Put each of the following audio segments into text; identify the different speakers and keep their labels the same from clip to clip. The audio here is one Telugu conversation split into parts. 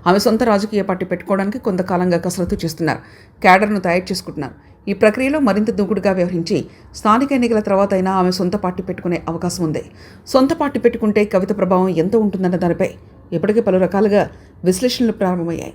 Speaker 1: ఆమె సొంత రాజకీయ పార్టీ పెట్టుకోవడానికి కొంతకాలంగా కసరత్తు చేస్తున్నారు. క్యాడర్ను తయారు చేసుకుంటున్నారు. ఈ ప్రక్రియలో మరింత దూకుడుగా వ్యవహరించి స్థానిక ఎన్నికల తర్వాత అయినా ఆమె సొంత పార్టీ పెట్టుకునే అవకాశం ఉంది. సొంత పార్టీ పెట్టుకుంటే కవిత ప్రభావం ఎంత ఉంటుందన్న దానిపై ఇప్పటికే పలు రకాలుగా విశ్లేషణలు ప్రారంభమయ్యాయి.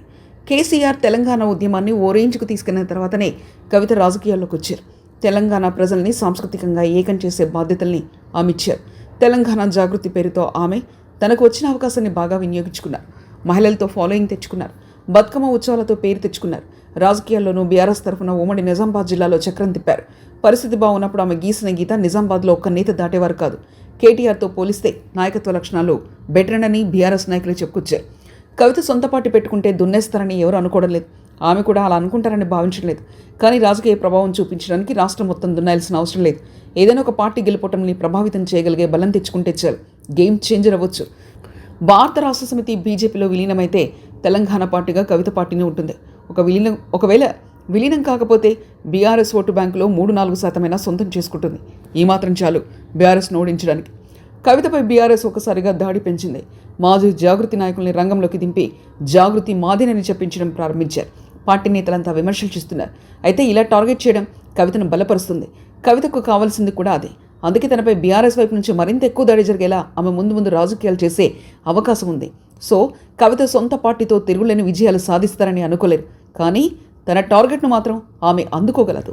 Speaker 1: కేసీఆర్ తెలంగాణ ఉద్యమాన్ని ఓ రేంజ్కు తీసుకెళ్లిన తర్వాతనే కవిత రాజకీయాల్లోకి వచ్చారు. తెలంగాణ ప్రజల్ని సాంస్కృతికంగా ఏకం చేసే బాధ్యతల్ని ఆమె ఇచ్చారు. తెలంగాణ జాగృతి పేరుతో ఆమె తనకు వచ్చిన అవకాశాన్ని బాగా వినియోగించుకున్నారు. మహిళలతో ఫాలోయింగ్ తెచ్చుకున్నారు. బతుకమ్మ ఉత్సవాలతో పేరు తెచ్చుకున్నారు. రాజకీయాల్లోనూ బీఆర్ఎస్ తరఫున ఉమ్మడి నిజామాబాద్ జిల్లాలో చక్రం తిప్పారు. పరిస్థితి బాగున్నప్పుడు ఆమె గీసిన గీత నిజామాబాద్లో ఒక్క నేత దాటేవారు కాదు. కేటీఆర్తో పోలిస్తే నాయకత్వ లక్షణాలు బెటర్ అని బీఆర్ఎస్ నాయకులు చెప్పుకొచ్చారు. కవిత సొంత పార్టీ పెట్టుకుంటే దున్నేస్తారని ఎవరు అనుకోవడం లేదు. ఆమె కూడా అలా అనుకుంటారని భావించడం లేదు. కానీ రాజకీయ ప్రభావం చూపించడానికి రాష్ట్రం మొత్తం దున్నాల్సిన అవసరం లేదు. ఏదైనా ఒక పార్టీ గెలుపటంని ప్రభావితం చేయగలిగే బలం తెచ్చుకుంటే చాలు, గేమ్ చేంజర్ అవ్వచ్చు. భారత రాష్ట్ర సమితి బీజేపీలో విలీనమైతే తెలంగాణ పార్టీగా కవిత పార్టీని ఉంటుంది. ఒకవేళ విలీనం కాకపోతే బీఆర్ఎస్ ఓటు బ్యాంకులో 3-4% సొంతం చేసుకుంటుంది. ఈ మాత్రం చాలు బీఆర్ఎస్ను ఓడించడానికి. కవితపై బీఆర్ఎస్ ఒకసారిగా దాడి పెంచింది. మాజీ జాగృతి నాయకుల్ని రంగంలోకి దింపి జాగృతి మాదినని చెప్పించడం ప్రారంభించారు. పార్టీ నేతలంతా విమర్శలు చేస్తున్నారు. అయితే ఇలా టార్గెట్ చేయడం కవితను బలపరుస్తుంది. కవితకు కావాల్సింది కూడా అదే. అందుకే తనపై బీఆర్ఎస్ వైపు నుంచి మరింత ఎక్కువ దాడి జరిగేలా ఆమె ముందు రాజకీయాలు చేసే అవకాశం ఉంది. సో కవిత సొంత పార్టీతో తిరుగులేని విజయాలు సాధిస్తారని అనుకోలేరు. కానీ తన టార్గెట్ను మాత్రం ఆమె అందుకోగలదు.